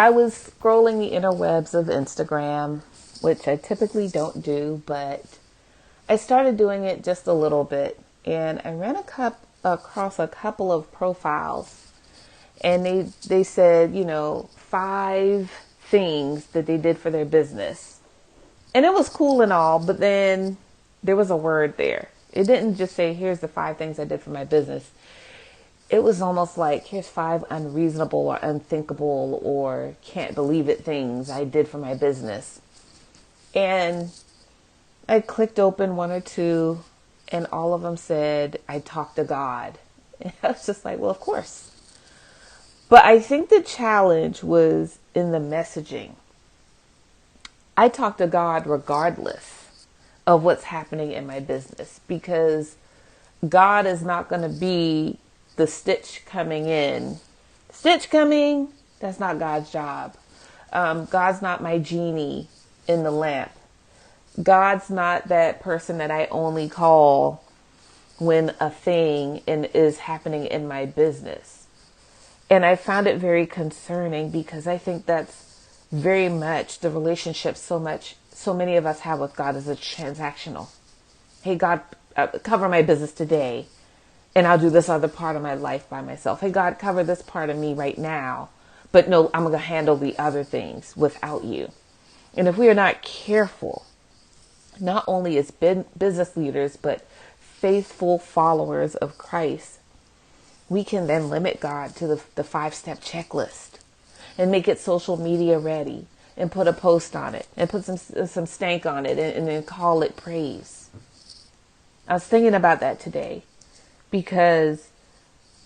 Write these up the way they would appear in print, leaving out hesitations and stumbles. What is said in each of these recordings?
I was scrolling the interwebs of Instagram, which I typically don't do, but I started doing it just a little bit, and I ran across a couple of profiles, and they said, 5 things that they did for their business. And it was cool and all, but then there was a word there. It didn't just say, here's the 5 things I did for my business. It was almost like, here's 5 unreasonable or unthinkable or can't believe it things I did for my business. And I clicked open 1 or 2, and all of them said, I talked to God. And I was just like, well, of course. But I think the challenge was in the messaging. I talk to God regardless of what's happening in my business, because God is not going to be the stitch coming in. Stitch coming, that's not God's job. God's not my genie in the lamp. God's not that person that I only call when a thing is happening in my business. And I found it very concerning, because I think that's very much the relationship so many of us have with God is a transactional. Hey, God, cover my business today, and I'll do this other part of my life by myself. Hey, God, cover this part of me right now, but no, I'm going to handle the other things without you. And if we are not careful, not only as business leaders, but faithful followers of Christ, we can then limit God to the 5-step checklist and make it social media ready and put a post on it and put some stank on it and then call it praise. I was thinking about that today, because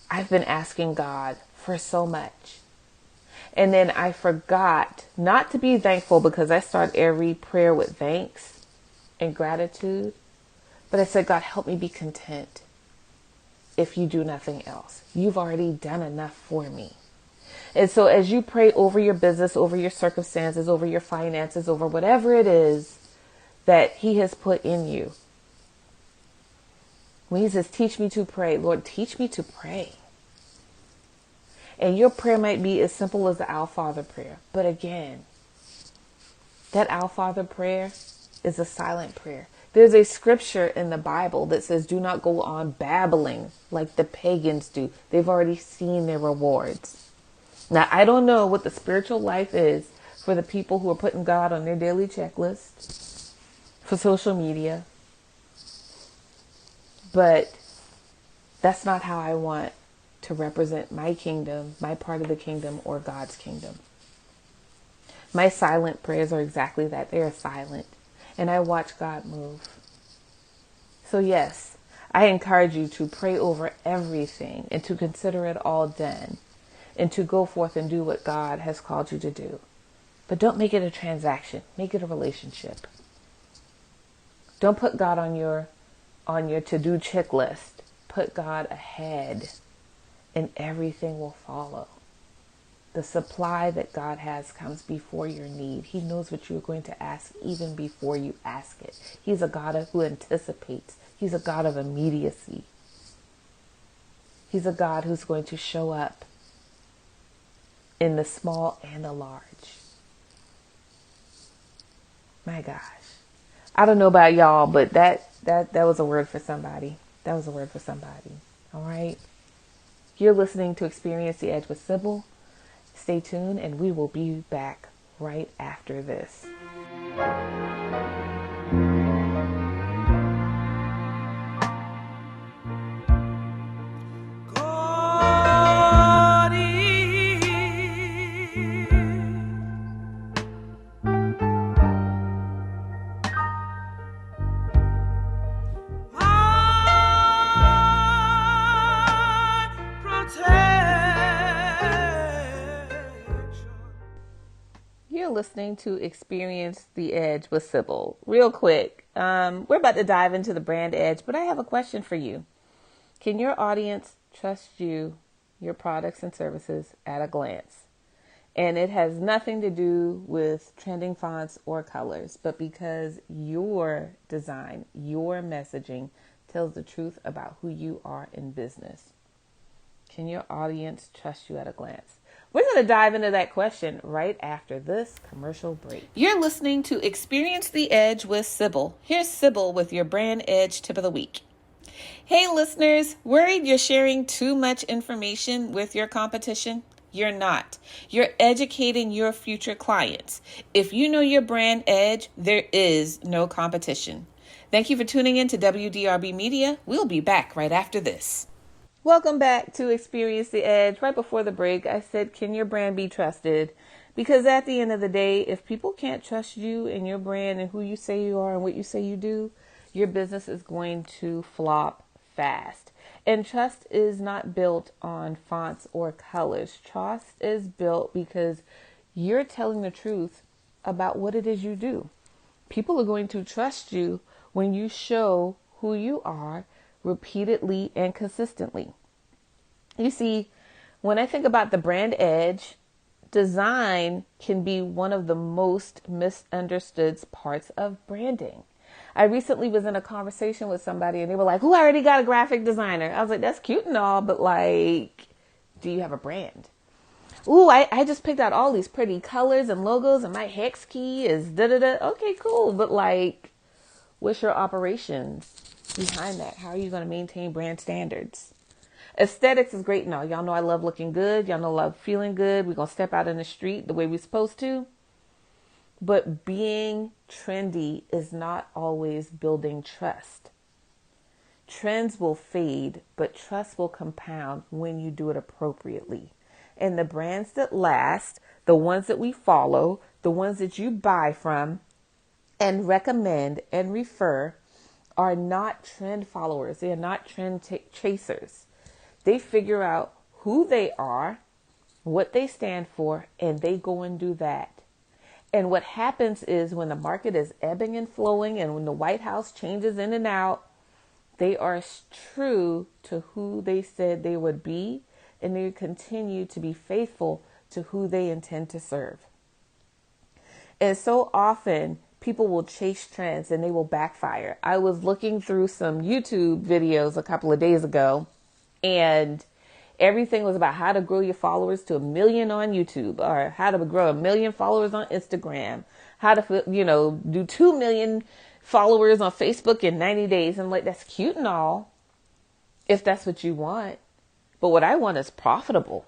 I've been asking God for so much. And then I forgot not to be thankful, because I start every prayer with thanks and gratitude. But I said, God, help me be content. If you do nothing else, you've already done enough for me. And so as you pray over your business, over your circumstances, over your finances, over whatever it is that he has put in you, when he says, teach me to pray, Lord, teach me to pray. And your prayer might be as simple as the Our Father prayer. But again, that Our Father prayer is a silent prayer. There's a scripture in the Bible that says, do not go on babbling like the pagans do. They've already seen their rewards. Now, I don't know what the spiritual life is for the people who are putting God on their daily checklist for social media, but that's not how I want to represent my kingdom, my part of the kingdom, or God's kingdom. My silent prayers are exactly that. They are silent, and I watch God move. So yes, I encourage you to pray over everything and to consider it all done, and to go forth and do what God has called you to do. But don't make it a transaction. Make it a relationship. Don't put God on your to-do checklist. Put God ahead, and everything will follow. The supply that God has comes before your need. He knows what you're going to ask even before you ask it. He's a God who anticipates. He's a God of immediacy. He's a God who's going to show up in the small and the large. My gosh. I don't know about y'all, but that was a word for somebody. That was a word for somebody. All right. You're listening to Experience the Edge with Sybil. Stay tuned, and we will be back right after this. You're listening to Experience the Edge with Sybil. Real quick, we're about to dive into the brand edge, but I have a question for you. Can your audience trust you, your products and services at a glance? And it has nothing to do with trending fonts or colors, but because your design, your messaging tells the truth about who you are in business. Can your audience trust you at a glance? We're going to dive into that question right after this commercial break. You're listening to Experience the Edge with Sybil. Here's Sybil with your Brand Edge tip of the week. Hey listeners, worried you're sharing too much information with your competition? You're not. You're educating your future clients. If you know your brand edge, there is no competition. Thank you for tuning in to WDRB Media. We'll be back right after this. Welcome back to Experience the Edge. Right before the break, I said, can your brand be trusted? Because at the end of the day, if people can't trust you and your brand and who you say you are and what you say you do, your business is going to flop fast. And trust is not built on fonts or colors. Trust is built because you're telling the truth about what it is you do. People are going to trust you when you show who you are repeatedly and consistently. You see, when I think about the brand edge, design can be one of the most misunderstood parts of branding. I recently was in a conversation with somebody and they were like, "Who already got a graphic designer?" I was like, "That's cute and all, but like, do you have a brand?" "Ooh, I just picked out all these pretty colors and logos and my hex key is da-da-da." Okay, cool. But like, what's your operations behind that? How are you going to maintain brand standards? Aesthetics is great and all. Y'all know I love looking good. Y'all know I love feeling good. We're going to step out in the street the way we're supposed to. But being trendy is not always building trust. Trends will fade, but trust will compound when you do it appropriately. And the brands that last, the ones that we follow, the ones that you buy from and recommend and refer are not trend followers. They are not trend chasers. They figure out who they are, what they stand for, and they go and do that. And what happens is when the market is ebbing and flowing and when the White House changes in and out, they are true to who they said they would be, and they continue to be faithful to who they intend to serve. And so often people will chase trends and they will backfire. I was looking through some YouTube videos a couple of days ago, and everything was about how to grow your followers to 1 million on YouTube, or how to grow 1 million followers on Instagram, how to, do 2 million followers on Facebook in 90 days. I'm like, that's cute and all, if that's what you want. But what I want is profitable.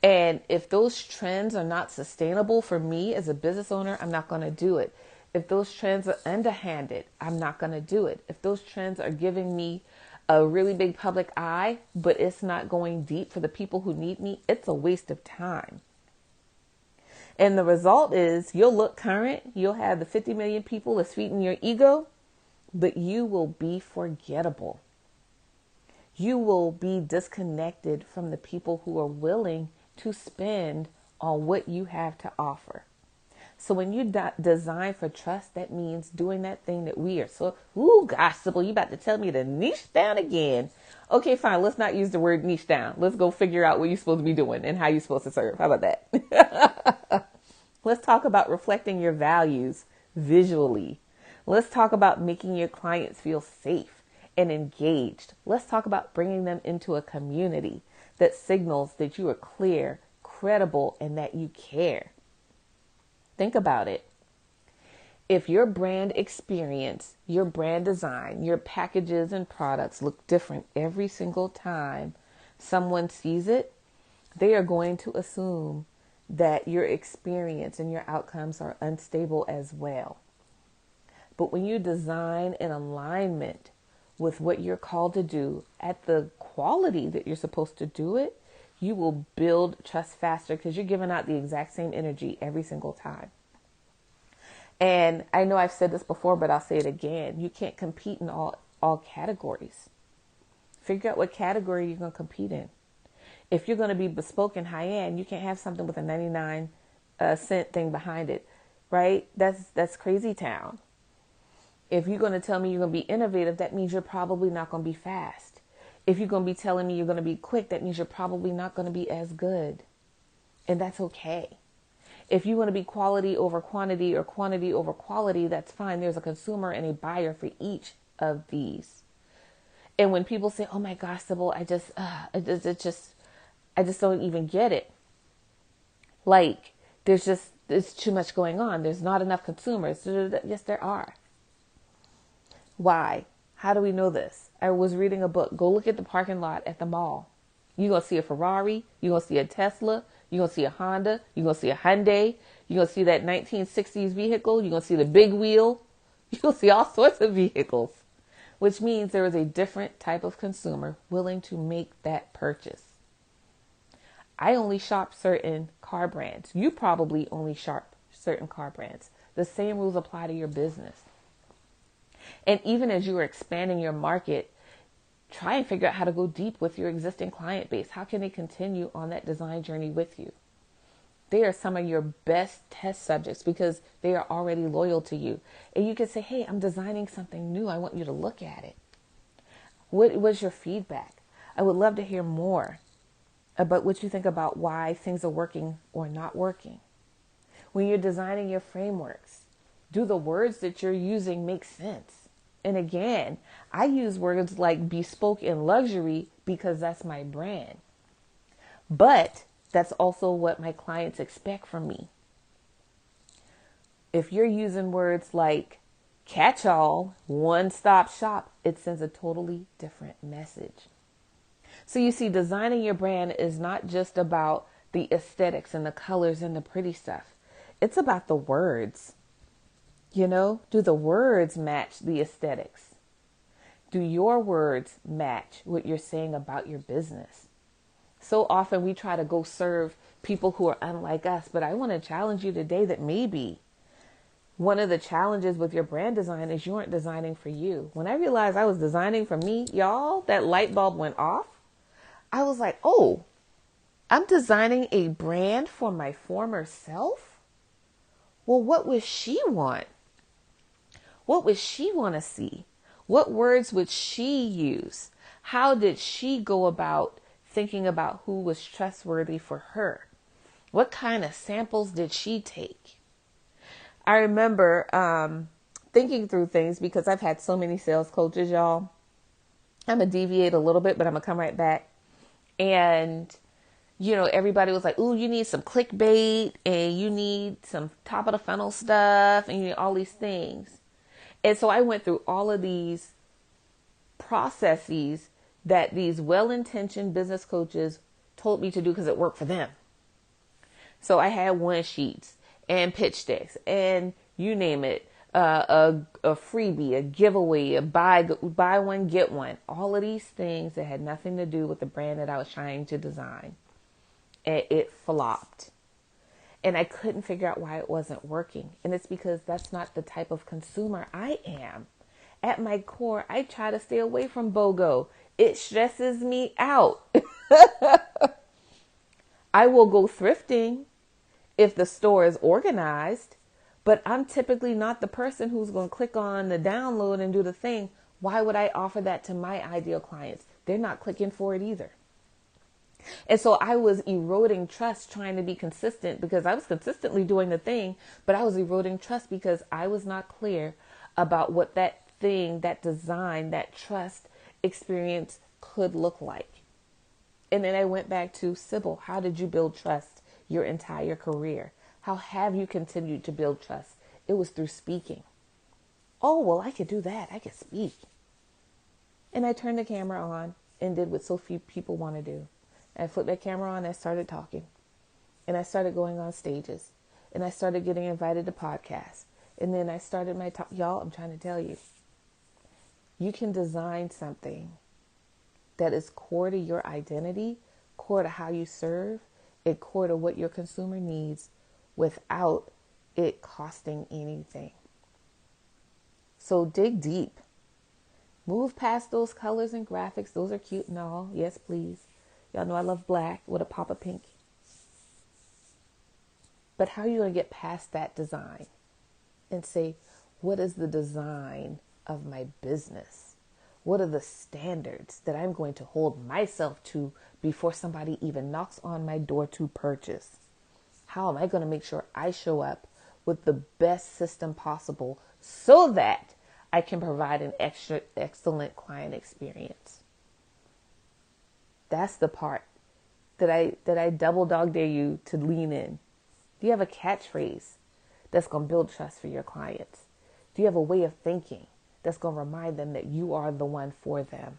And if those trends are not sustainable for me as a business owner, I'm not going to do it. If those trends are underhanded, I'm not going to do it. If those trends are giving me a really big public eye, but it's not going deep for the people who need me, it's a waste of time. And the result is you'll look current, you'll have the 50 million people that's feeding your ego, but you will be forgettable. You will be disconnected from the people who are willing to spend on what you have to offer. So when you design for trust, that means doing that thing that we are so, gosh, Sybil, you about to tell me to niche down again. Okay, fine. Let's not use the word niche down. Let's go figure out what you're supposed to be doing and how you're supposed to serve. How about that? Let's talk about reflecting your values visually. Let's talk about making your clients feel safe and engaged. Let's talk about bringing them into a community that signals that you are clear, credible, and that you care. Think about it. If your brand experience, your brand design, your packages and products look different every single time someone sees it, they are going to assume that your experience and your outcomes are unstable as well. But when you design in alignment with what you're called to do at the quality that you're supposed to do it, you will build trust faster because you're giving out the exact same energy every single time. And I know I've said this before, but I'll say it again. You can't compete in all categories. Figure out what category you're going to compete in. If you're going to be bespoke and high end, you can't have something with a 99 cent thing behind it, right? That's crazy town. If you're going to tell me you're going to be innovative, that means you're probably not going to be fast. If you're going to be telling me you're going to be quick, that means you're probably not going to be as good. And that's okay. If you want to be quality over quantity or quantity over quality, that's fine. There's a consumer and a buyer for each of these. And when people say, "Oh my gosh, Sybil, I just don't even get it." Like, there's too much going on. There's not enough consumers. Yes, there are. Why? How do we know this? I was reading a book. Go look at the parking lot at the mall. You're going to see a Ferrari. You're going to see a Tesla. You're going to see a Honda. You're going to see a Hyundai. You're going to see that 1960s vehicle. You're going to see the big wheel. You'll see all sorts of vehicles, which means there is a different type of consumer willing to make that purchase. I only shop certain car brands. You probably only shop certain car brands. The same rules apply to your business. And even as you are expanding your market, try and figure out how to go deep with your existing client base. How can they continue on that design journey with you? They are some of your best test subjects because they are already loyal to you. And you can say, hey, I'm designing something new. I want you to look at it. What was your feedback? I would love to hear more about what you think about why things are working or not working. When you're designing your frameworks, do the words that you're using make sense? And again, I use words like bespoke and luxury because that's my brand. But that's also what my clients expect from me. If you're using words like catch-all, one-stop shop, it sends a totally different message. So you see, designing your brand is not just about the aesthetics and the colors and the pretty stuff. It's about the words. Do the words match the aesthetics? Do your words match what you're saying about your business? So often we try to go serve people who are unlike us, but I want to challenge you today that maybe one of the challenges with your brand design is you aren't designing for you. When I realized I was designing for me, y'all, that light bulb went off. I was like, oh, I'm designing a brand for my former self? Well, what would she want? What would she want to see? What words would she use? How did she go about thinking about who was trustworthy for her? What kind of samples did she take? I remember thinking through things because I've had so many sales coaches, y'all. I'm going to deviate a little bit, but I'm going to come right back. And, everybody was like, ooh, you need some clickbait and you need some top of the funnel stuff and you need all these things. And so I went through all of these processes that these well-intentioned business coaches told me to do because it worked for them. So I had one sheets and pitch decks and you name it, a freebie, a giveaway, a buy one, get one. All of these things that had nothing to do with the brand that I was trying to design. And it flopped. And I couldn't figure out why it wasn't working. And it's because that's not the type of consumer I am. At my core, I try to stay away from BOGO. It stresses me out. I will go thrifting if the store is organized, but I'm typically not the person who's going to click on the download and do the thing. Why would I offer that to my ideal clients? They're not clicking for it either. And so I was eroding trust trying to be consistent because I was consistently doing the thing, but I was eroding trust because I was not clear about what that thing, that design, that trust experience could look like. And then I went back to Sybil. How did you build trust your entire career? How have you continued to build trust? It was through speaking. Oh, well, I could do that. I could speak. And I turned the camera on and did what so few people want to do. I flipped that camera on and I started talking. And I started going on stages. And I started getting invited to podcasts. And then I started my talk. Y'all, I'm trying to tell you. You can design something that is core to your identity, core to how you serve, and core to what your consumer needs without it costing anything. So dig deep. Move past those colors and graphics. Those are cute and all. Yes, please. Y'all know I love black with a pop of pink. But how are you going to get past that design and say, what is the design of my business? What are the standards that I'm going to hold myself to before somebody even knocks on my door to purchase? How am I going to make sure I show up with the best system possible so that I can provide an excellent client experience? That's the part that I double dog dare you to lean in Do you have a catchphrase that's going to build trust for your clients? Do you have a way of thinking that's going to remind them that you are the one for them?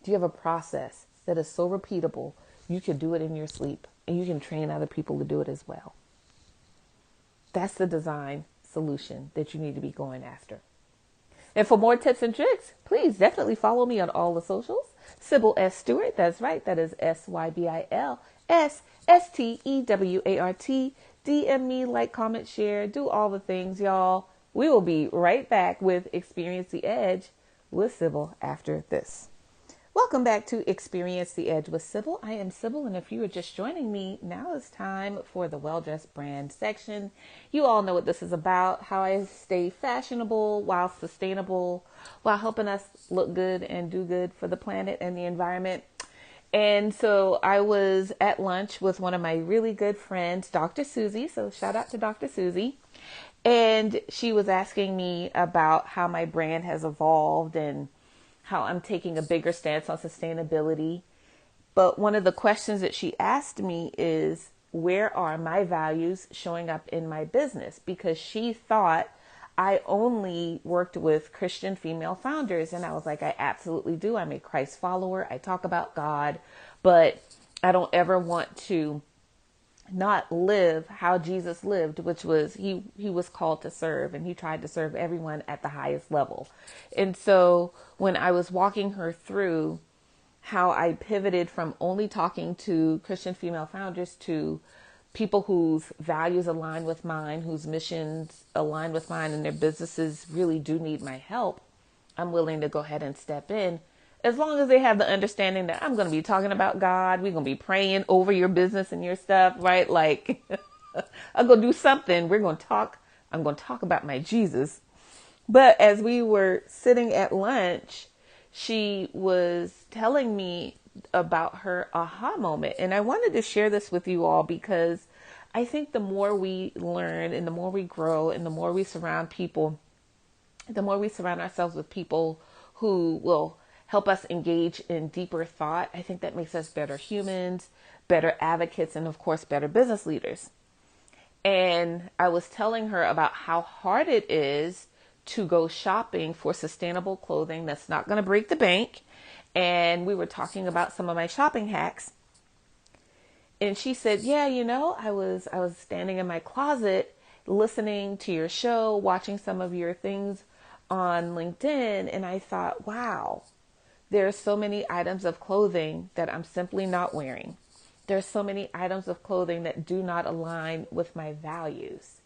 Do you have a process that is so repeatable you can do it in your sleep and you can train other people to do it as well? That's the design solution that you need to be going after. And for more tips and tricks, please definitely follow me on all the socials. Sybil S. Stewart. That's right. That is SYBILSSTEWART. DM me, like, comment, share, do all the things, y'all. We will be right back with Experience the Edge with Sybil after this. Welcome back to Experience the Edge with Sybil. I am Sybil, and if you are just joining me, now is time for the Well-Dressed Brand section. You all know what this is about, how I stay fashionable while sustainable, while helping us look good and do good for the planet and the environment. And so I was at lunch with one of my really good friends, Dr. Susie. So shout out to Dr. Susie. And she was asking me about how my brand has evolved and how I'm taking a bigger stance on sustainability. But one of the questions that she asked me is, where are my values showing up in my business? Because she thought I only worked with Christian female founders. And I was like, I absolutely do. I'm a Christ follower. I talk about God, but I don't ever want to not live how Jesus lived, which was he was called to serve, and he tried to serve everyone at the highest level. And so when I was walking her through how I pivoted from only talking to Christian female founders to people whose values align with mine, whose missions align with mine, and their businesses really do need my help, I'm willing to go ahead and step in. As long as they have the understanding that I'm going to be talking about God, we're going to be praying over your business and your stuff, right? Like, I'm going to do something. I'm going to talk about my Jesus. But as we were sitting at lunch, she was telling me about her aha moment. And I wanted to share this with you all because I think the more we learn and the more we grow and the more we surround ourselves with people who will help us engage in deeper thought, I think that makes us better humans, better advocates, and of course, better business leaders. And I was telling her about how hard it is to go shopping for sustainable clothing that's not going to break the bank. And we were talking about some of my shopping hacks. And she said, yeah, I was standing in my closet listening to your show, watching some of your things on LinkedIn. And I thought, wow, there are so many items of clothing that I'm simply not wearing. There's so many items of clothing that do not align with my values.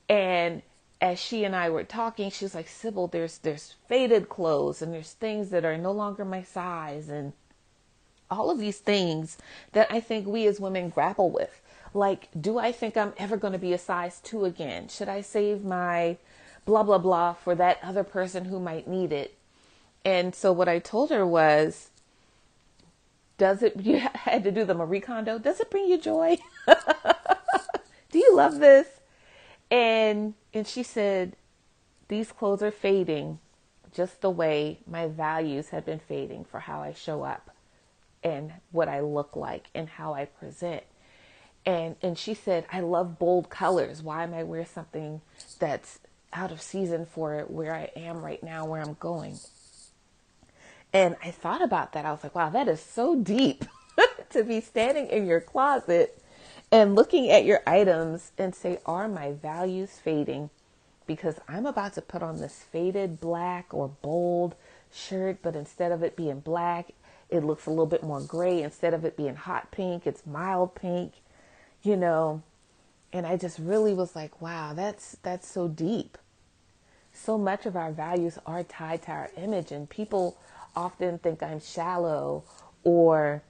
And as she and I were talking, she was like, Sybil, there's faded clothes and there's things that are no longer my size and all of these things that I think we as women grapple with. Like, do I think I'm ever going to be a size 2 again? Should I save my blah, blah, blah for that other person who might need it? And so what I told her was, you had to do the Marie Kondo, does it bring you joy? Do you love this? And she said, these clothes are fading just the way my values have been fading for how I show up and what I look like and how I present. And she said, I love bold colors. Why am I wearing something that's out of season for where I am right now, where I'm going? And I thought about that. I was like, wow, that is so deep to be standing in your closet and looking at your items and say, are my values fading? Because I'm about to put on this faded black or bold shirt, but instead of it being black, it looks a little bit more gray. Instead of it being hot pink, it's mild pink, And I just really was like, wow, that's so deep. So much of our values are tied to our image, and people often think I'm shallow or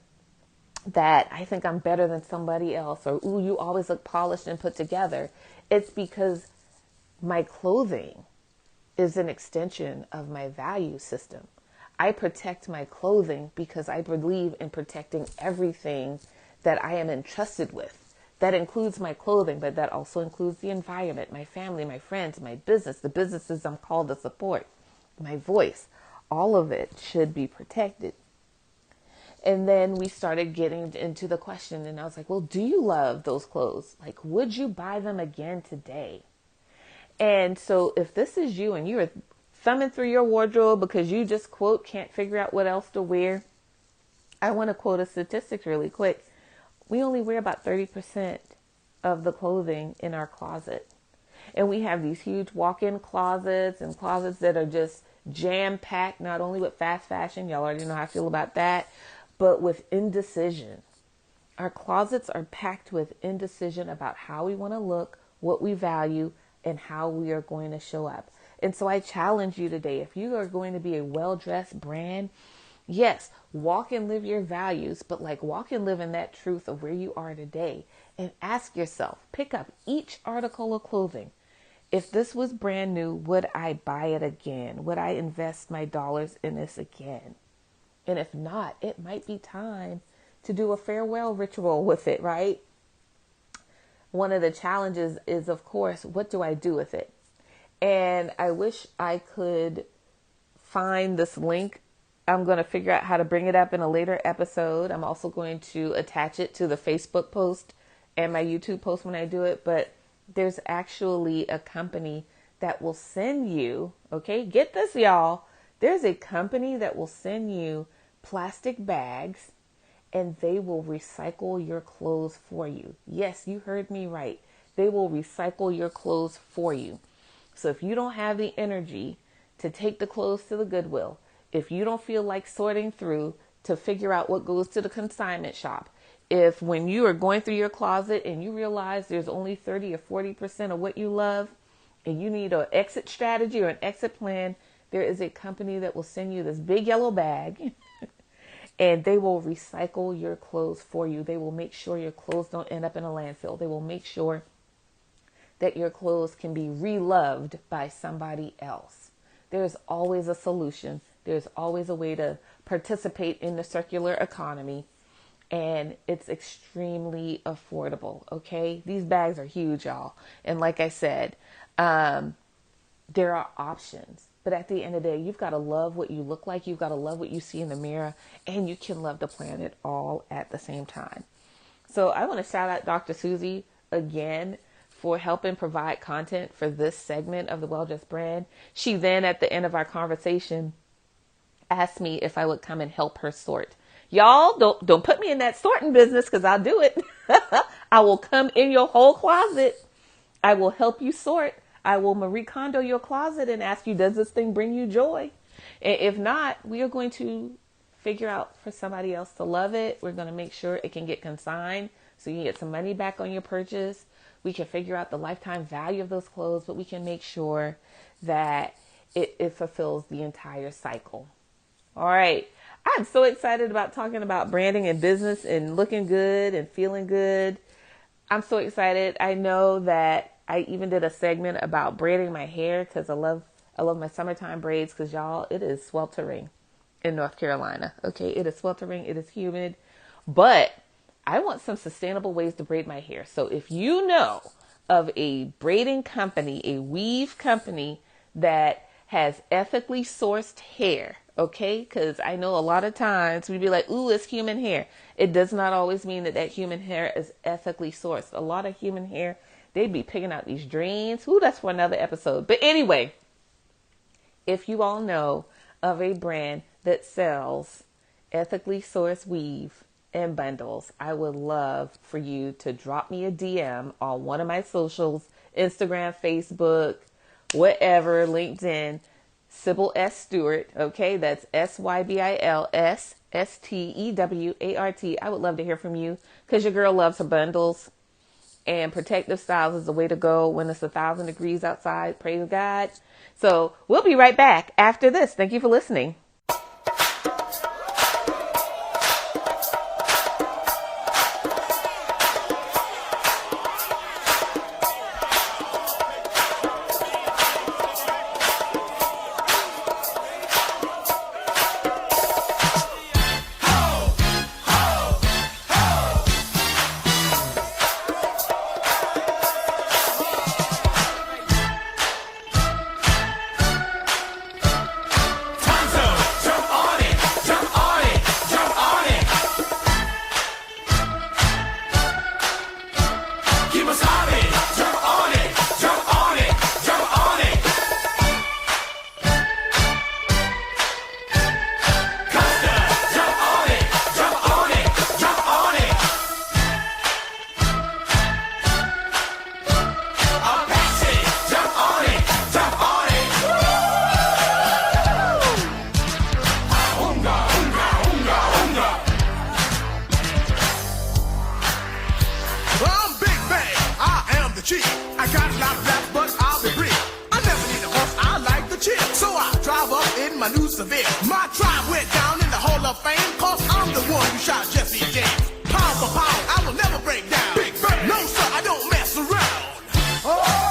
that I think I'm better than somebody else, or, ooh, you always look polished and put together. It's because my clothing is an extension of my value system. I protect my clothing because I believe in protecting everything that I am entrusted with. That includes my clothing, but that also includes the environment, my family, my friends, my business, the businesses I'm called to support, my voice. All of it should be protected. And then we started getting into the question, and I was like, well, do you love those clothes? Like, would you buy them again today? And so if this is you and you're thumbing through your wardrobe because you just, quote, can't figure out what else to wear, I want to quote a statistic really quick. We only wear about 30% of the clothing in our closet. And we have these huge walk-in closets and closets that are just jam-packed, not only with fast fashion, y'all already know how I feel about that, but with indecision. Our closets are packed with indecision about how we want to look, what we value, and how we are going to show up. And so I challenge you today, if you are going to be a well-dressed brand, yes, walk and live your values, but like walk and live in that truth of where you are today. And ask yourself, pick up each article of clothing. If this was brand new, would I buy it again? Would I invest my dollars in this again? And if not, it might be time to do a farewell ritual with it, right? One of the challenges is, of course, what do I do with it? And I wish I could find this link. I'm going to figure out how to bring it up in a later episode. I'm also going to attach it to the Facebook post and my YouTube post when I do it. But there's actually a company that will send you, okay, get this, y'all. There's a company that will send you plastic bags and they will recycle your clothes for you. Yes, you heard me right. They will recycle your clothes for you. So if you don't have the energy to take the clothes to the Goodwill, if you don't feel like sorting through to figure out what goes to the consignment shop, if when you are going through your closet and you realize there's only 30 or 40% of what you love and you need an exit strategy or an exit plan, there is a company that will send you this big yellow bag and they will recycle your clothes for you. They will make sure your clothes don't end up in a landfill. They will make sure that your clothes can be reloved by somebody else. There's always a solution. There's always a way to participate in the circular economy. And it's extremely affordable, okay? These bags are huge, y'all. And like I said, there are options. But at the end of the day, you've got to love what you look like. You've got to love what you see in the mirror. And you can love the planet all at the same time. So I want to shout out Dr. Susie again for helping provide content for this segment of the Well Dressed Brand. She then, at the end of our conversation, asked me if I would come and help her sort. Y'all, don't put me in that sorting business because I'll do it. I will come in your whole closet. I will help you sort. I will Marie Kondo your closet and ask you, does this thing bring you joy? And if not, we are going to figure out for somebody else to love it. We're going to make sure it can get consigned so you can get some money back on your purchase. We can figure out the lifetime value of those clothes, but we can make sure that it fulfills the entire cycle. All right. I'm so excited about talking about branding and business and looking good and feeling good. I'm so excited. I know that I even did a segment about braiding my hair because I love my summertime braids because y'all, it is sweltering in North Carolina. Okay, it is sweltering. It is humid, but I want some sustainable ways to braid my hair. So if you know of a braiding company, a weave company that has ethically sourced hair, okay? Because I know a lot of times we'd be like, ooh, it's human hair. It does not always mean that human hair is ethically sourced. A lot of human hair, they'd be picking out these drains. Ooh, that's for another episode. But anyway, if you all know of a brand that sells ethically sourced weave and bundles, I would love for you to drop me a DM on one of my socials, Instagram, Facebook, whatever, LinkedIn, Sybil S. Stewart. Okay, that's SYBILSSTEWART. I would love to hear from you because your girl loves her bundles. And protective styles is the way to go when it's 1,000 degrees outside. Praise God. So we'll be right back after this. Thank you for listening. Not rap, but I'll be brief. I never need a horse, I like the chill. So I drive up in my new Sybil. My tribe went down in the Hall of Fame, cause I'm the one who shot Jesse James. Pound for pound, I will never break down. Big Bird. No, sir, I don't mess around. Oh!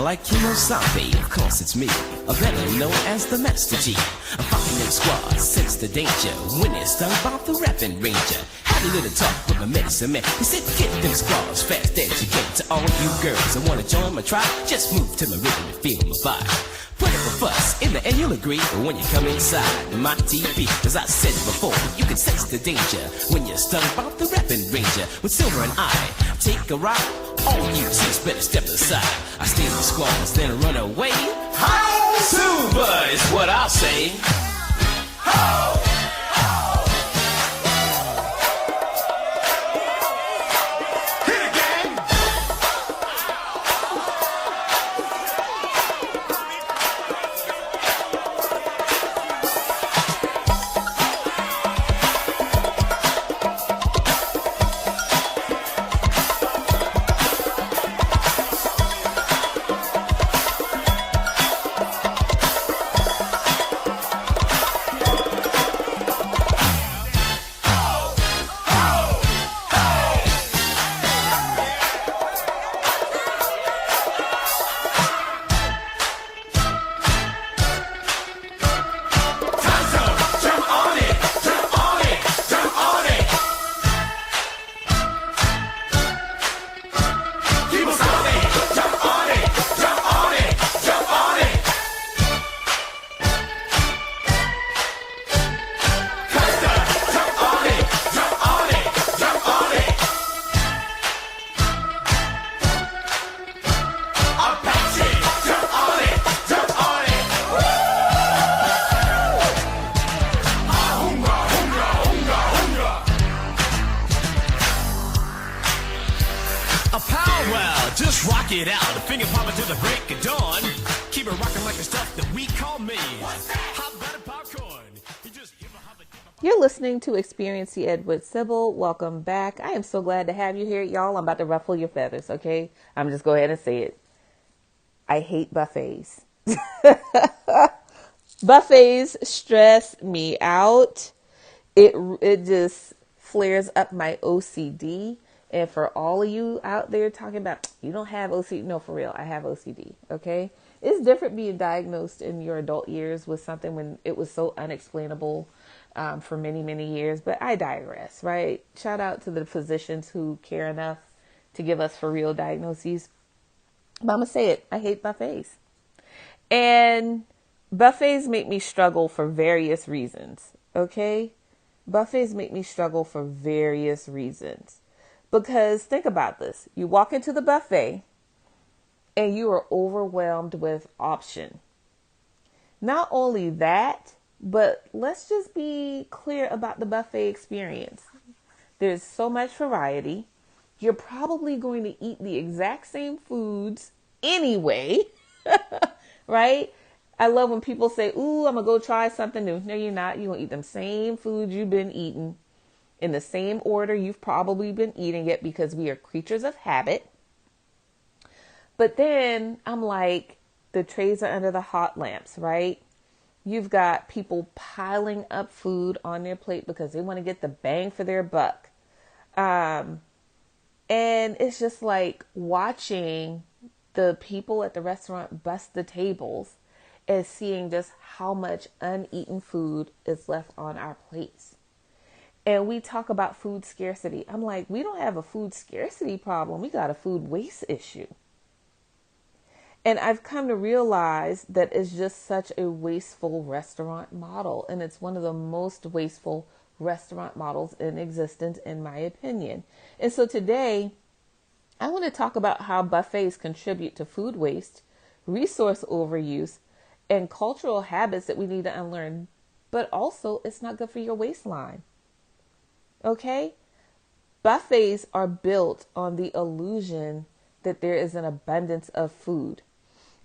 Like Kimosabe, of course it's me, or better known as the Master G. I'm fucking them squads, sense the danger, when it's stung by the rapping ranger. Had a little talk with my medicine man, he said get them squads fast as you can. To all you girls that wanna join my tribe, just move to my rhythm and feel my vibe. Put up a fuss, in the end you'll agree when you come inside my TV. As I said before, you can sense the danger when you're stung by the rapping ranger. With Silver and I take a ride, all you chicks better step aside. I steal the squads, then run away. How Silver is what I'll say. How? Just rock it out, finger popping to the break of dawn. Keep it rocking like the stuff that we call me. Hot buttered popcorn. You're listening to Experience the Ed with Sybil. Welcome back. I am so glad to have you here, y'all. I'm about to ruffle your feathers, okay? I'm just go ahead and say it. I hate buffets. Buffets stress me out. It just flares up my OCD. And for all of you out there talking about, you don't have OCD. No, for real, I have OCD, okay? It's different being diagnosed in your adult years with something when it was so unexplainable for many, many years. But I digress, right? Shout out to the physicians who care enough to give us for real diagnoses. But I'm going to say it. I hate buffets. And buffets make me struggle for various reasons, okay? Buffets make me struggle for various reasons. Because think about this. You walk into the buffet and you are overwhelmed with option. Not only that, but let's just be clear about the buffet experience. There's so much variety. You're probably going to eat the exact same foods anyway, right? I love when people say, ooh, I'm going to go try something new. No, you're not. You're going to eat them same foods you've been eating in the same order you've probably been eating it, because we are creatures of habit. But then I'm like, the trays are under the hot lamps, right? You've got people piling up food on their plate because they want to get the bang for their buck. And it's just like watching the people at the restaurant bust the tables and seeing just how much uneaten food is left on our plates. And we talk about food scarcity. I'm like, we don't have a food scarcity problem. We got a food waste issue. And I've come to realize that it's just such a wasteful restaurant model. And it's one of the most wasteful restaurant models in existence, in my opinion. And so today, I want to talk about how buffets contribute to food waste, resource overuse, and cultural habits that we need to unlearn. But also, it's not good for your waistline. Okay? Buffets are built on the illusion that there is an abundance of food.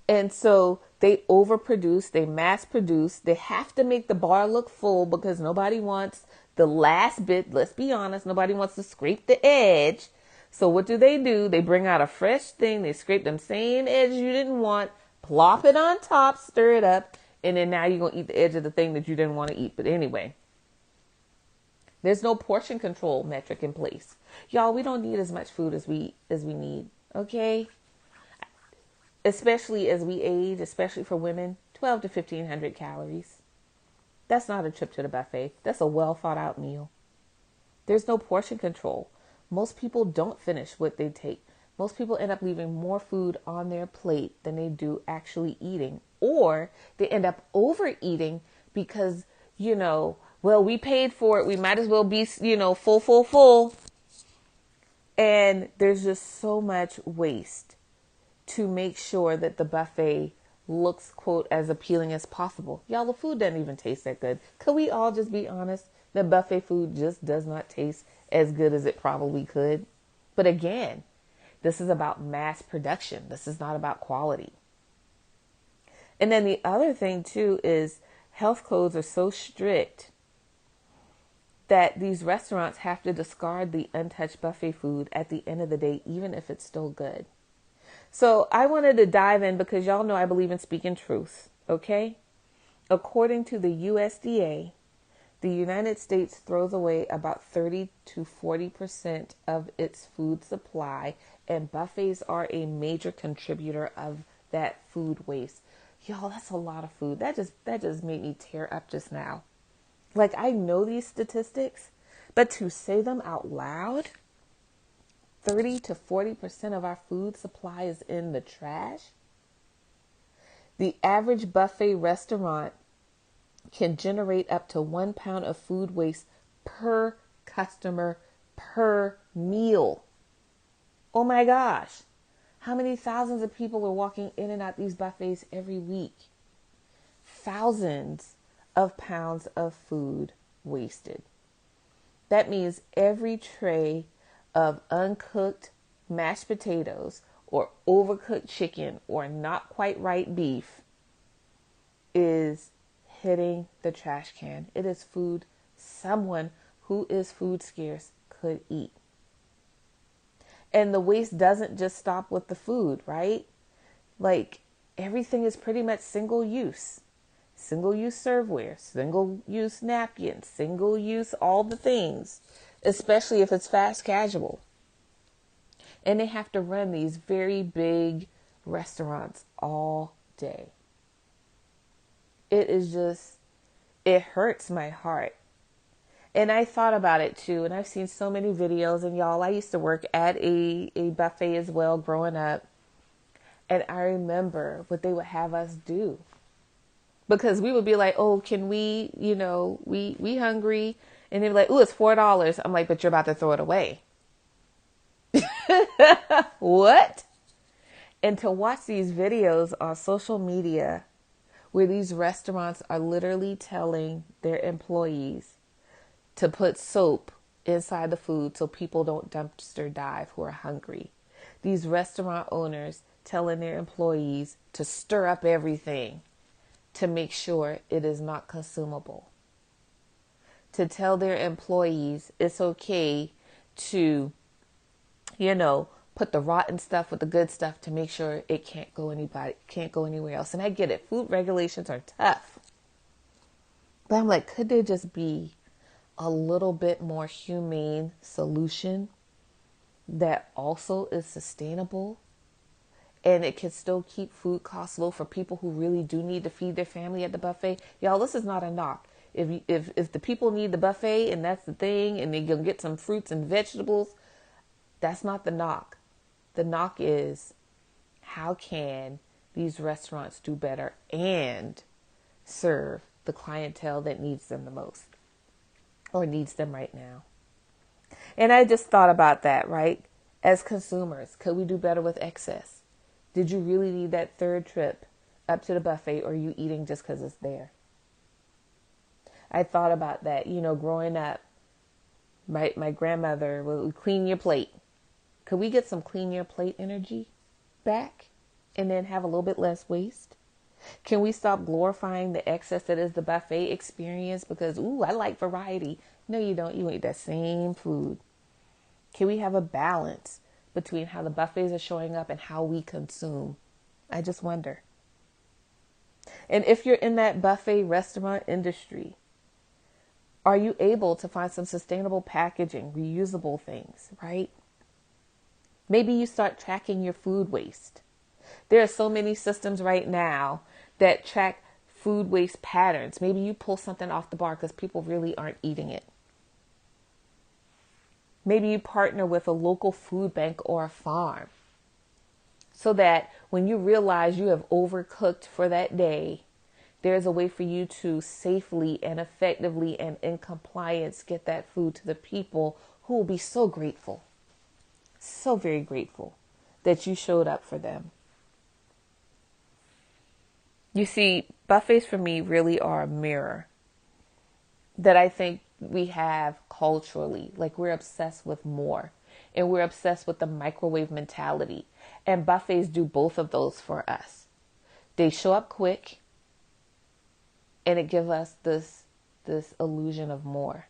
And so they overproduce, they mass produce, they have to make the bar look full because nobody wants the last bit. Let's be honest, nobody wants to scrape the edge. So what do? They bring out a fresh thing, they scrape them same edge you didn't want, plop it on top, stir it up, and then now you're going to eat the edge of the thing that you didn't want to eat. But anyway, there's no portion control metric in place. Y'all, we don't need as much food as we need, okay? Especially as we age, especially for women, 12 to 1,500 calories. That's not a trip to the buffet. That's a well thought out meal. There's no portion control. Most people don't finish what they take. Most people end up leaving more food on their plate than they do actually eating. Or they end up overeating because, well, we paid for it. We might as well be, full. And there's just so much waste to make sure that the buffet looks, quote, as appealing as possible. Y'all, the food doesn't even taste that good. Could we all just be honest? The buffet food just does not taste as good as it probably could. But again, this is about mass production. This is not about quality. And then the other thing too is health codes are so strict that these restaurants have to discard the untouched buffet food at the end of the day, even if it's still good. So I wanted to dive in because y'all know I believe in speaking truth, okay? According to the USDA, the United States throws away about 30 to 40% of its food supply, and buffets are a major contributor of that food waste. Y'all, that's a lot of food. That just made me tear up just now. Like, I know these statistics, but to say them out loud, 30 to 40% of our food supply is in the trash. The average buffet restaurant can generate up to 1 pound of food waste per customer per meal. Oh my gosh. How many thousands of people are walking in and out these buffets every week? Thousands of pounds of food wasted. That means every tray of uncooked mashed potatoes or overcooked chicken or not quite right beef is hitting the trash can. It is food someone who is food scarce could eat. And the waste doesn't just stop with the food, right? Like, everything is pretty much single use. Single use serveware, single use napkins, single use all the things, especially if it's fast casual. And they have to run these very big restaurants all day. It hurts my heart. And I thought about it too, and I've seen so many videos, and y'all, I used to work at a buffet as well growing up. And I remember what they would have us do. Because we would be like, oh, can we, we hungry. And they'd be like, oh, it's $4. I'm like, but you're about to throw it away. What? And to watch these videos on social media where these restaurants are literally telling their employees to put soap inside the food so people don't dumpster dive who are hungry. These restaurant owners telling their employees to stir up everything to make sure it is not consumable. To tell their employees it's okay to, put the rotten stuff with the good stuff to make sure it can't go anywhere else. And I get it. Food regulations are tough. But I'm like, could there just be a little bit more humane solution that also is sustainable? And it can still keep food costs low for people who really do need to feed their family at the buffet. Y'all, this is not a knock. If the people need the buffet and that's the thing, and they're gonna get some fruits and vegetables, that's not the knock. The knock is, how can these restaurants do better and serve the clientele that needs them the most or needs them right now? And I just thought about that, right? As consumers, could we do better with excess? Did you really need that third trip up to the buffet, or are you eating just because it's there? I thought about that, growing up, my grandmother would clean your plate. Could we get some clean your plate energy back and then have a little bit less waste? Can we stop glorifying the excess that is the buffet experience because, ooh, I like variety? No, you don't. You eat that same food. Can we have a balance between how the buffets are showing up and how we consume? I just wonder. And if you're in that buffet restaurant industry, are you able to find some sustainable packaging, reusable things, right? Maybe you start tracking your food waste. There are so many systems right now that track food waste patterns. Maybe you pull something off the bar because people really aren't eating it. Maybe you partner with a local food bank or a farm so that when you realize you have overcooked for that day, there's a way for you to safely and effectively and in compliance get that food to the people who will be so grateful, so very grateful that you showed up for them. You see, buffets for me really are a mirror that I think we have culturally. Like, we're obsessed with more, and we're obsessed with the microwave mentality. And buffets do both of those for us. They show up quick, and it gives us this illusion of more.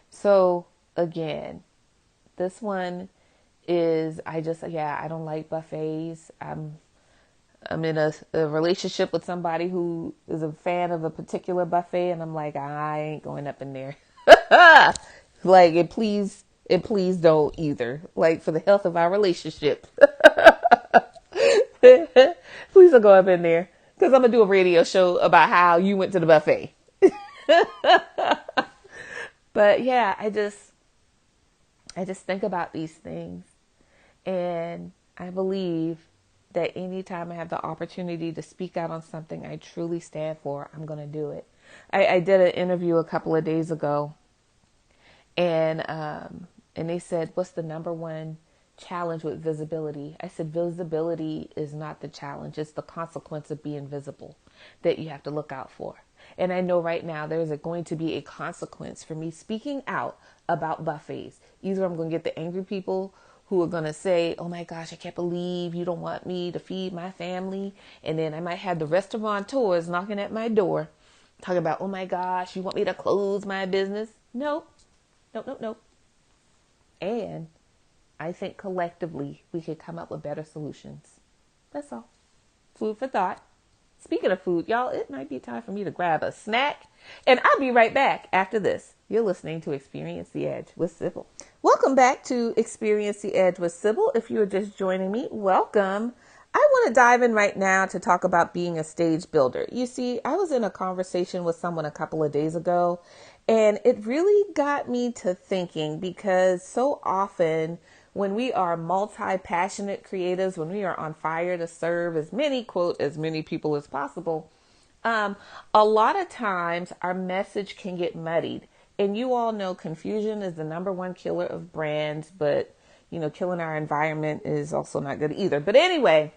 So again, this one is, I don't like buffets. I'm in a relationship with somebody who is a fan of a particular buffet, and I'm like, I ain't going up in there. Like, and please don't either. Like, for the health of our relationship, please don't go up in there, because I'm gonna do a radio show about how you went to the buffet. But yeah, I just think about these things, and I believe that anytime I have the opportunity to speak out on something I truly stand for, I'm going to do it. I did an interview a couple of days ago, and they said, what's the number one challenge with visibility? I said, visibility is not the challenge. It's the consequence of being visible that you have to look out for. And I know right now there's going to be a consequence for me speaking out about buffets. Either I'm going to get the angry people who are going to say, oh my gosh, I can't believe you don't want me to feed my family. And then I might have the restaurateurs knocking at my door talking about, oh my gosh, you want me to close my business? Nope. And I think collectively we could come up with better solutions. That's all. Food for thought. Speaking of food, y'all, it might be time for me to grab a snack, and I'll be right back after this. You're listening to Experience the Edge with Sybil. Welcome back to Experience the Edge with Sybil. If you're just joining me, welcome. I want to dive in right now to talk about being a stage builder. You see, I was in a conversation with someone a couple of days ago, and it really got me to thinking, because so often when we are multi-passionate creatives, when we are on fire to serve as many people as possible, a lot of times our message can get muddied. And you all know confusion is the number one killer of brands, but killing our environment is also not good either. But anyway,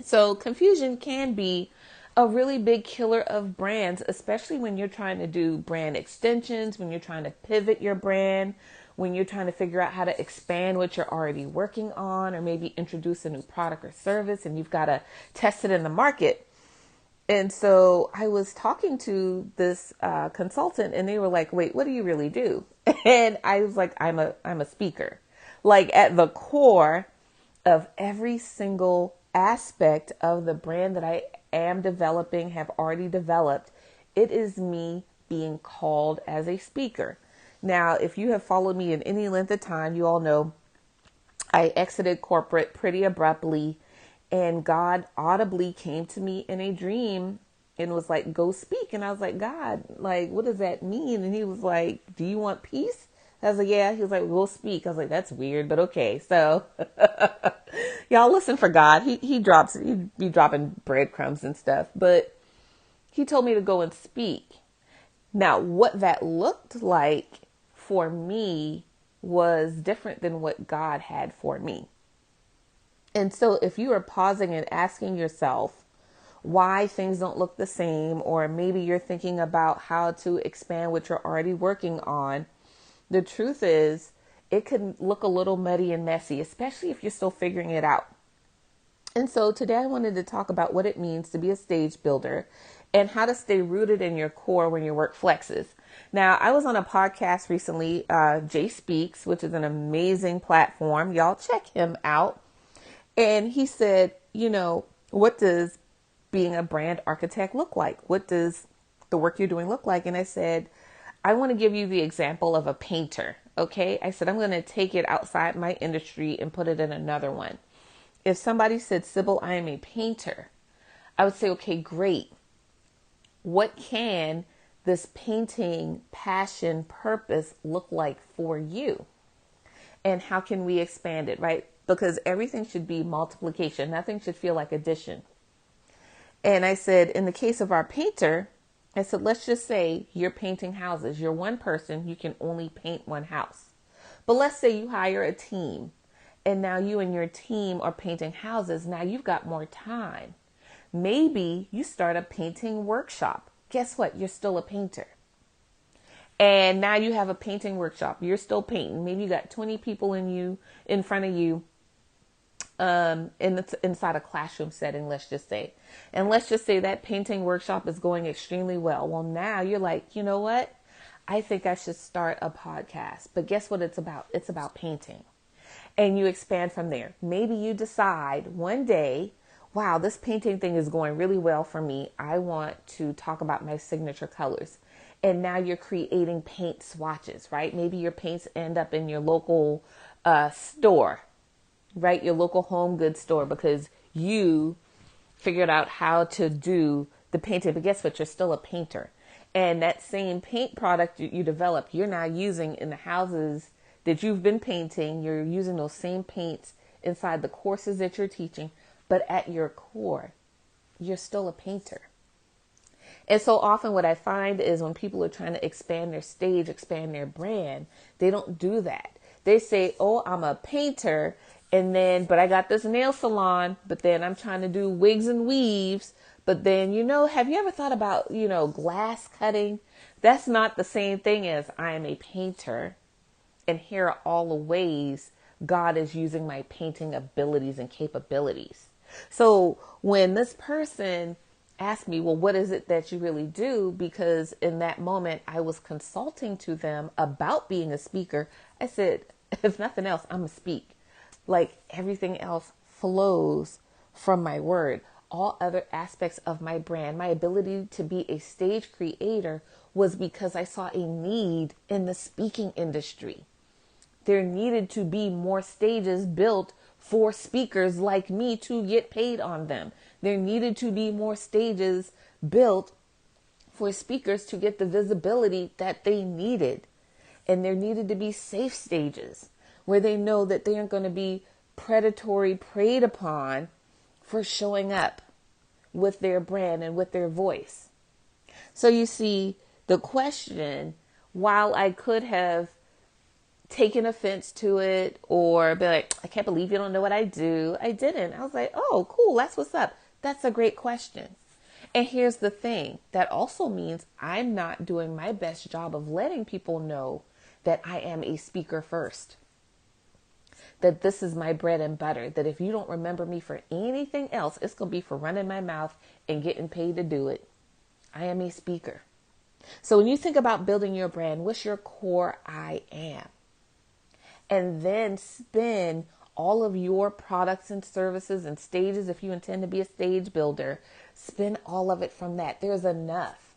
so confusion can be a really big killer of brands, especially when you're trying to do brand extensions, when you're trying to pivot your brand, when you're trying to figure out how to expand what you're already working on, or maybe introduce a new product or service, and you've got to test it in the market. And so I was talking to this consultant, and they were like, wait, what do you really do? And I was like, I'm a speaker. Like, at the core of every single aspect of the brand that I am developing, have already developed, it is me being called as a speaker. Now, if you have followed me in any length of time, you all know I exited corporate pretty abruptly, and God audibly came to me in a dream and was like, go speak. And I was like, God, like, what does that mean? And he was like, do you want peace? I was like, yeah. He was like, we'll speak. I was like, that's weird, but okay. So y'all listen for God. He'd be dropping breadcrumbs and stuff, but he told me to go and speak. Now, what that looked like for me was different than what God had for me. And so if you are pausing and asking yourself why things don't look the same, or maybe you're thinking about how to expand what you're already working on, the truth is it can look a little muddy and messy, especially if you're still figuring it out. And so today I wanted to talk about what it means to be a stage builder and how to stay rooted in your core when your work flexes. Now, I was on a podcast recently, Jay Speaks, which is an amazing platform. Y'all check him out. And he said, what does being a brand architect look like? What does the work you're doing look like? And I said, I want to give you the example of a painter. Okay. I said, I'm going to take it outside my industry and put it in another one. If somebody said, Sybil, I am a painter, I would say, okay, great. What can this painting passion purpose look like for you? And how can we expand it, right? Because everything should be multiplication. Nothing should feel like addition. And I said, in the case of our painter, I said, let's just say you're painting houses. You're one person. You can only paint one house. But let's say you hire a team and now you and your team are painting houses. Now you've got more time. Maybe you start a painting workshop. Guess what? You're still a painter. And now you have a painting workshop. You're still painting. Maybe you got 20 people in front of you, inside a classroom setting, let's just say. And let's just say that painting workshop is going extremely well. Well, now you're like, you know what? I think I should start a podcast. But guess what it's about? It's about painting. And you expand from there. Maybe you decide one day, wow, this painting thing is going really well for me. I want to talk about my signature colors. And now you're creating paint swatches, right? Maybe your paints end up in your local store, right? Your local home goods store, because you figured out how to do the painting. But guess what? You're still a painter. And that same paint product you developed, you're now using in the houses that you've been painting. You're using those same paints inside the courses that you're teaching. But at your core, you're still a painter. And so often what I find is when people are trying to expand their stage, expand their brand, they don't do that. They say, oh, I'm a painter, but I got this nail salon, but then I'm trying to do wigs and weaves. But then, have you ever thought about, glass cutting? That's not the same thing as I am a painter. And here are all the ways God is using my painting abilities and capabilities. So when this person asked me, well, what is it that you really do? Because in that moment, I was consulting to them about being a speaker. I said, if nothing else, I'm a speak. Like everything else flows from my word. All other aspects of my brand, my ability to be a stage creator was because I saw a need in the speaking industry. There needed to be more stages built for speakers like me to get paid on them. There needed to be more stages built for speakers to get the visibility that they needed. And there needed to be safe stages where they know that they aren't going to be predatory preyed upon for showing up with their brand and with their voice. So you see, the question, while I could have taken offense to it or be like, I can't believe you don't know what I do, I didn't. I was like, oh, cool, that's what's up. That's a great question. And here's the thing, that also means I'm not doing my best job of letting people know that I am a speaker first. That this is my bread and butter. That if you don't remember me for anything else, it's going to be for running my mouth and getting paid to do it. I am a speaker. So when you think about building your brand, what's your core I am? And then spin all of your products and services and stages, if you intend to be a stage builder, spin all of it from that. There's enough.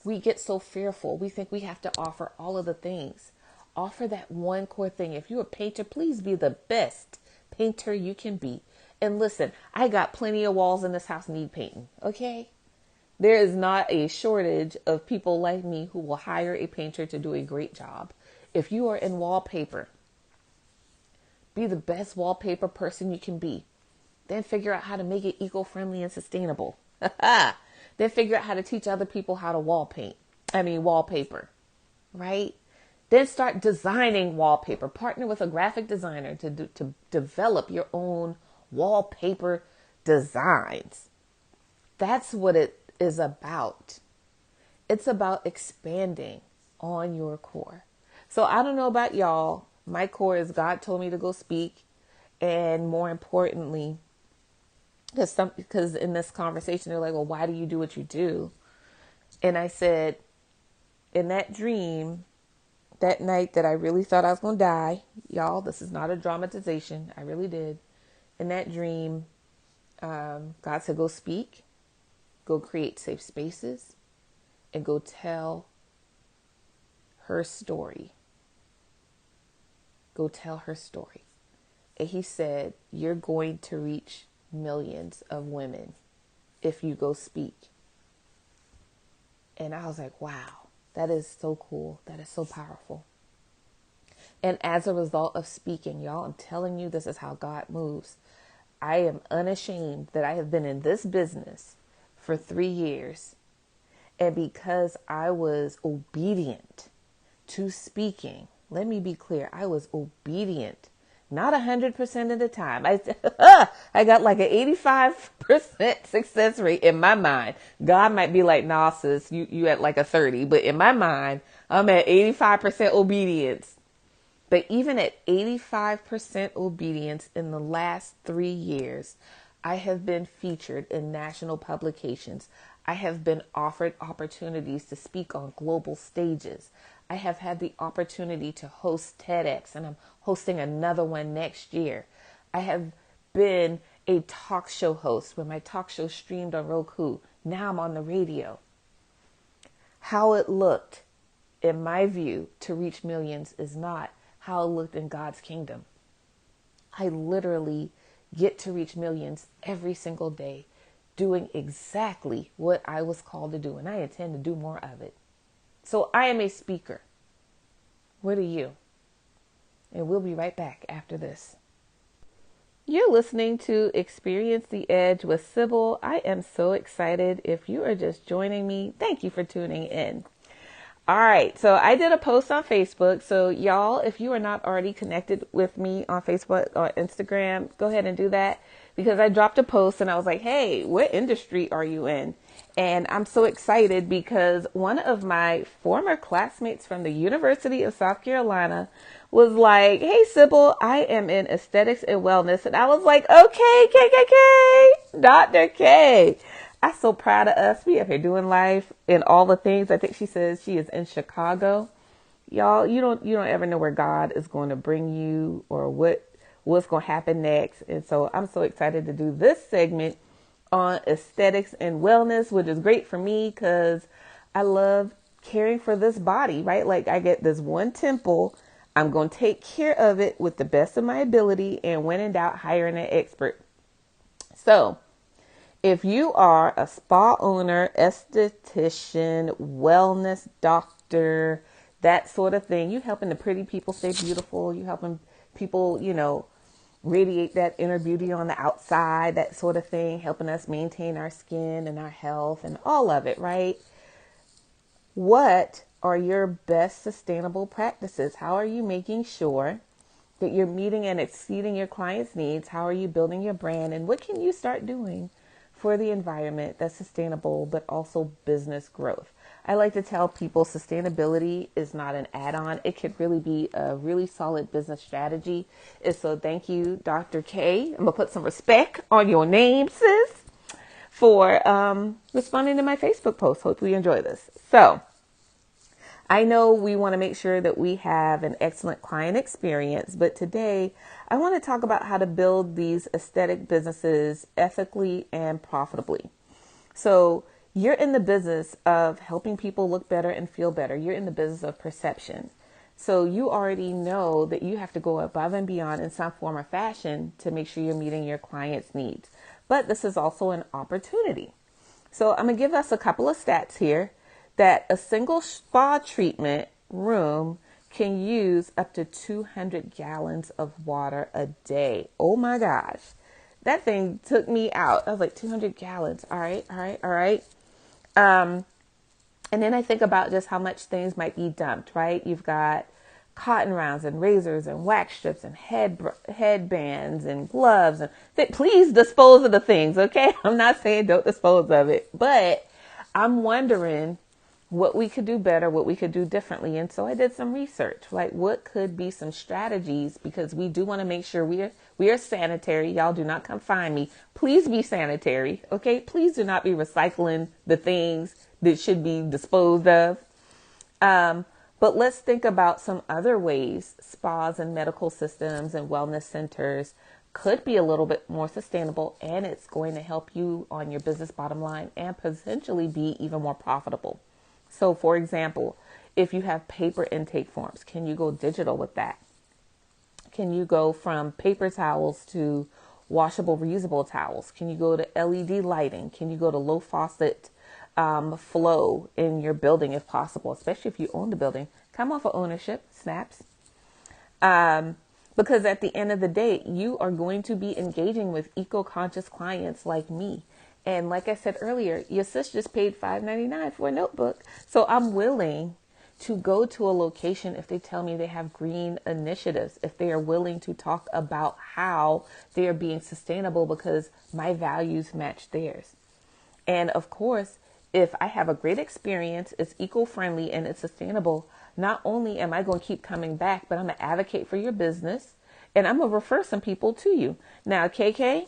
We get so fearful. We think we have to offer all of the things. Offer that one core thing. If you're a painter, please be the best painter you can be. And listen, I got plenty of walls in this house need painting. Okay? There is not a shortage of people like me who will hire a painter to do a great job. If you are in wallpaper, be the best wallpaper person you can be. Then figure out how to make it eco-friendly and sustainable. Then figure out how to teach other people how to wallpaper, right? Then start designing wallpaper. Partner with a graphic designer to develop your own wallpaper designs. That's what it is about. It's about expanding on your core. So I don't know about y'all. My core is God told me to go speak. And more importantly, because in this conversation, they're like, well, why do you do what you do? And I said, in that dream, that night that I really thought I was going to die, y'all, this is not a dramatization. I really did. In that dream, God said, go speak, go create safe spaces, and go tell her story. Go tell her story. And he said, you're going to reach millions of women if you go speak. And I was like, wow, that is so cool. That is so powerful. And as a result of speaking, y'all, I'm telling you, this is how God moves. I am unashamed that I have been in this business for 3 years. And because I was obedient to speaking, let me be clear, I was obedient. Not 100% of the time. I got like an 85% success rate in my mind. God might be like, nah, sis, you at like a 30. But in my mind, I'm at 85% obedience. But even at 85% obedience in the last 3 years, I have been featured in national publications. I have been offered opportunities to speak on global stages. I have had the opportunity to host TEDx, and I'm hosting another one next year. I have been a talk show host when my talk show streamed on Roku. Now I'm on the radio. How it looked, in my view, to reach millions is not how it looked in God's kingdom. I literally get to reach millions every single day, doing exactly what I was called to do, and I intend to do more of it. So I am a speaker. What are you? And we'll be right back after this. You're listening to Experience the Edge with Sybil. I am so excited. If you are just joining me, thank you for tuning in. All right, so I did a post on Facebook. So y'all, if you are not already connected with me on Facebook or Instagram, go ahead and do that, because I dropped a post and I was like, hey, what industry are you in? And I'm so excited because one of my former classmates from the University of South Carolina was like, hey, Sybil, I am in aesthetics and wellness. And I was like, okay, KKK, Dr. K. I'm so proud of us. We up here doing life and all the things. I think she says she is in Chicago. Y'all, you don't ever know where God is going to bring you or what's going to happen next. And so I'm so excited to do this segment on aesthetics and wellness, which is great for me because I love caring for this body, right? Like I get this one temple. I'm going to take care of it with the best of my ability, and when in doubt, hiring an expert. So if you are a spa owner, esthetician, wellness doctor, that sort of thing, you helping the pretty people stay beautiful. You helping people, radiate that inner beauty on the outside, that sort of thing, helping us maintain our skin and our health and all of it, right? What are your best sustainable practices? How are you making sure that you're meeting and exceeding your clients' needs? How are you building your brand? And what can you start doing for the environment that's sustainable, but also business growth? I like to tell people sustainability is not an add-on. It could really be a really solid business strategy. And so thank you, Dr. K. I'm going to put some respect on your name, sis, for responding to my Facebook post. Hope you enjoy this. So I know we want to make sure that we have an excellent client experience, but today I want to talk about how to build these aesthetic businesses ethically and profitably. So you're in the business of helping people look better and feel better. You're in the business of perception. So you already know that you have to go above and beyond in some form or fashion to make sure you're meeting your clients' needs. But this is also an opportunity. So I'm going to give us a couple of stats here that a single spa treatment room can use up to 200 gallons of water a day. Oh my gosh. That thing took me out. I was like, 200 gallons. All right, all right, all right. And then I think about just how much things might be dumped, right? You've got cotton rounds and razors and wax strips and headbands and gloves. And please dispose of the things, okay? I'm not saying don't dispose of it, but I'm wondering what we could do better, what we could do differently. And so I did some research, like what could be some strategies, because we do want to make sure we are sanitary. Y'all do not come find me. Please be sanitary, okay? Please do not be recycling the things that should be disposed of. But let's think about some other ways spas and medical systems and wellness centers could be a little bit more sustainable, and it's going to help you on your business bottom line and potentially be even more profitable. So, for example, if you have paper intake forms, can you go digital with that? Can you go from paper towels to washable, reusable towels? Can you go to LED lighting? Can you go to low faucet flow in your building if possible, especially if you own the building? Come off of ownership, snaps. Because at the end of the day, you are going to be engaging with eco-conscious clients like me. And like I said earlier, your sis just paid $5.99 for a notebook. So I'm willing to go to a location if they tell me they have green initiatives, if they are willing to talk about how they are being sustainable because my values match theirs. And of course, if I have a great experience, it's eco-friendly and it's sustainable, not only am I going to keep coming back, but I'm going to advocate for your business and I'm going to refer some people to you. Now, KK,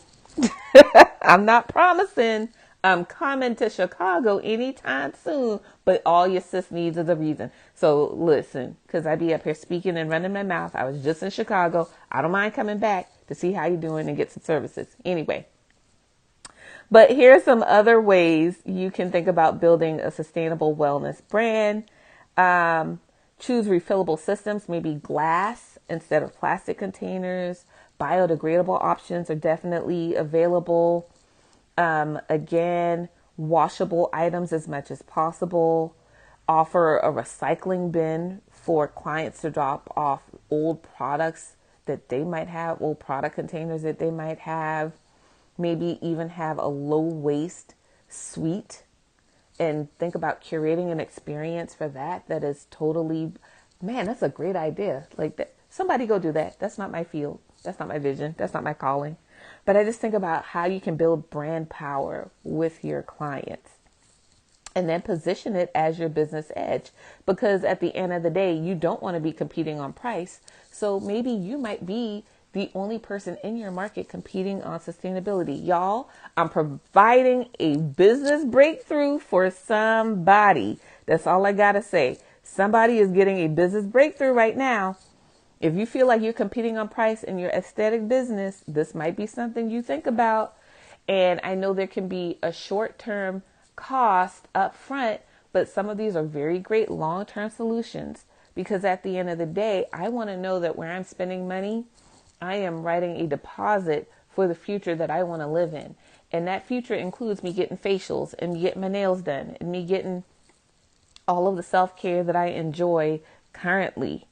I'm not promising I'm coming to Chicago anytime soon, but all your sis needs is a reason. So listen, because I be up here speaking and running my mouth. I was just in Chicago. I don't mind coming back to see how you're doing and get some services. Anyway. But here are some other ways you can think about building a sustainable wellness brand. Choose refillable systems, maybe glass instead of plastic containers. Biodegradable options are definitely available. Again, washable items as much as possible. Offer a recycling bin for clients to drop off old products that they might have, old product containers that they might have. Maybe even have a low waste suite and think about curating an experience for that. That is totally, man, that's a great idea. Like that, somebody go do that. That's not my field. That's not my vision. That's not my calling. But I just think about how you can build brand power with your clients and then position it as your business edge, because at the end of the day, you don't want to be competing on price. So maybe you might be the only person in your market competing on sustainability. Y'all, I'm providing a business breakthrough for somebody. That's all I got to say. Somebody is getting a business breakthrough right now. If you feel like you're competing on price in your aesthetic business, this might be something you think about. And I know there can be a short-term cost up front, but some of these are very great long-term solutions, because at the end of the day, I want to know that where I'm spending money, I am writing a deposit for the future that I want to live in. And that future includes me getting facials and me getting my nails done and me getting all of the self-care that I enjoy currently.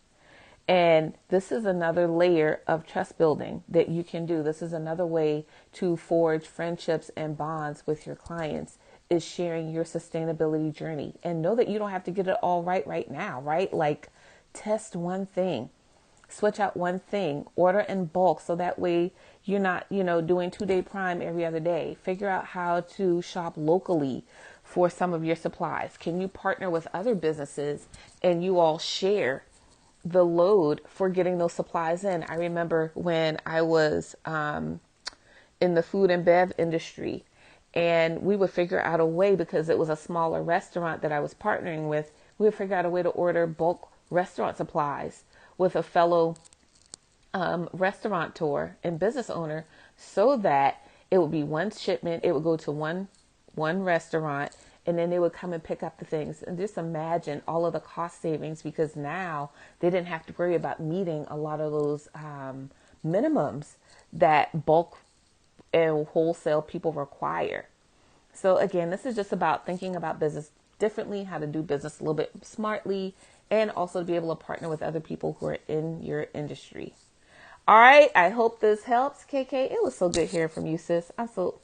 And this is another layer of trust building that you can do. This is another way to forge friendships and bonds with your clients, is sharing your sustainability journey. And know that you don't have to get it all right now, right? Like, test one thing. Switch out one thing, order in bulk. So that way you're not, doing 2-day prime every other day. Figure out how to shop locally for some of your supplies. Can you partner with other businesses and you all share the load for getting those supplies in? I remember when I was in the food and bev industry, and we would figure out a way, because it was a smaller restaurant that I was partnering with, we would figure out a way to order bulk restaurant supplies with a fellow restaurateur and business owner, so that it would be one shipment. It would go to one restaurant, and then they would come and pick up the things. And just imagine all of the cost savings, because now they didn't have to worry about meeting a lot of those minimums that bulk and wholesale people require. So again, this is just about thinking about business differently, how to do business a little bit smartly, and also to be able to partner with other people who are in your industry. All right. I hope this helps, KK. It was so good hearing from you, sis. I'm so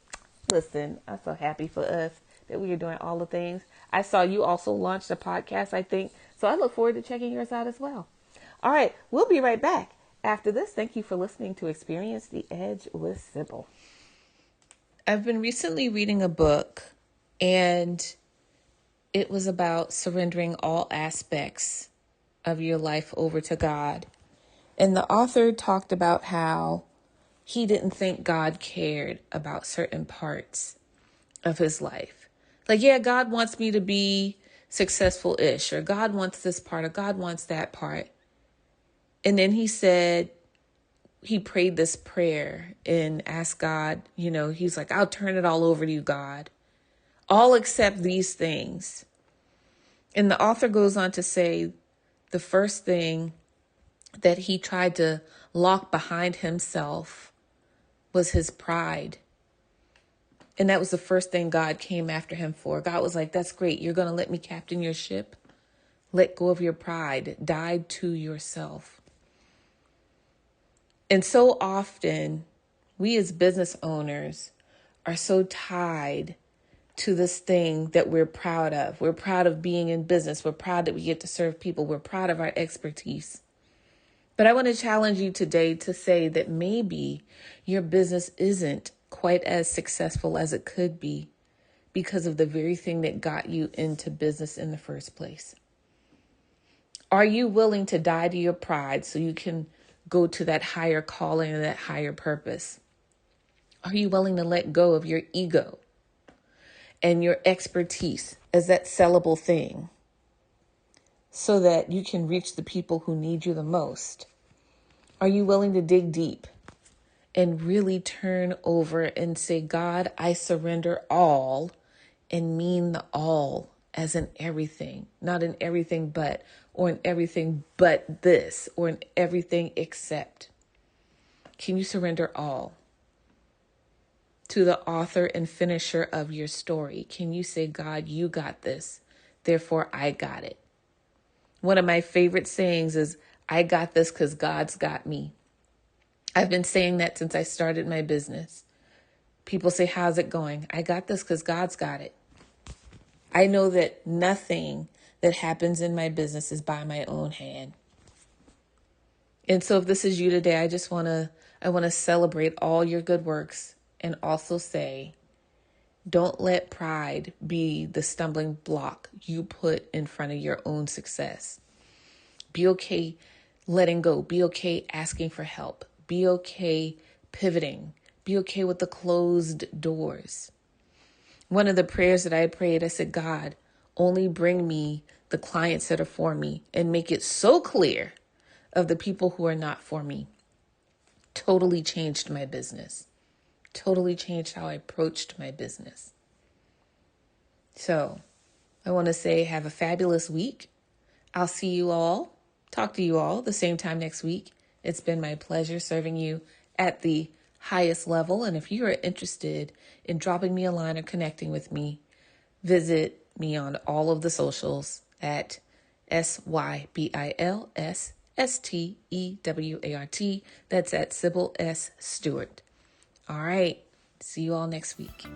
happy for us that we are doing all the things. I saw you also launched a podcast, I think. So I look forward to checking yours out as well. All right. We'll be right back after this. Thank you for listening to Experience the Edge with Sybil. I've been recently reading a book, and it was about surrendering all aspects of your life over to God. And the author talked about how he didn't think God cared about certain parts of his life. Like, yeah, God wants me to be successful-ish, or God wants this part, or God wants that part. And then he said, he prayed this prayer and asked God, he's like, I'll turn it all over to you, God. All except these things. And the author goes on to say the first thing that he tried to lock behind himself was his pride. And that was the first thing God came after him for. God was like, that's great. You're going to let me captain your ship. Let go of your pride. Die to yourself. And so often, we as business owners are so tied to this thing that we're proud of. We're proud of being in business. We're proud that we get to serve people. We're proud of our expertise. But I want to challenge you today to say that maybe your business isn't quite as successful as it could be because of the very thing that got you into business in the first place. Are you willing to die to your pride so you can go to that higher calling and that higher purpose? Are you willing to let go of your ego and your expertise as that sellable thing so that you can reach the people who need you the most? Are you willing to dig deep and really turn over and say, God, I surrender all, and mean the all as in everything, not in everything but, or in everything but this, or in everything except? Can you surrender all to the author and finisher of your story? Can you say, God, you got this, therefore I got it? One of my favorite sayings is, I got this because God's got me. I've been saying that since I started my business. People say, how's it going? I got this because God's got it. I know that nothing that happens in my business is by my own hand. And so if this is you today, I want to celebrate all your good works and also say, don't let pride be the stumbling block you put in front of your own success. Be okay letting go. Be okay asking for help. Be okay pivoting. Be okay with the closed doors. One of the prayers that I prayed, I said, God, only bring me the clients that are for me and make it so clear of the people who are not for me. Totally changed my business. Totally changed how I approached my business. So I want to say have a fabulous week. I'll see you all, talk to you all the same time next week. It's been my pleasure serving you at the highest level. And if you are interested in dropping me a line or connecting with me, visit me on all of the socials at SYBILSSTEWART. That's at Sybil S. Stewart. All right. See you all next week.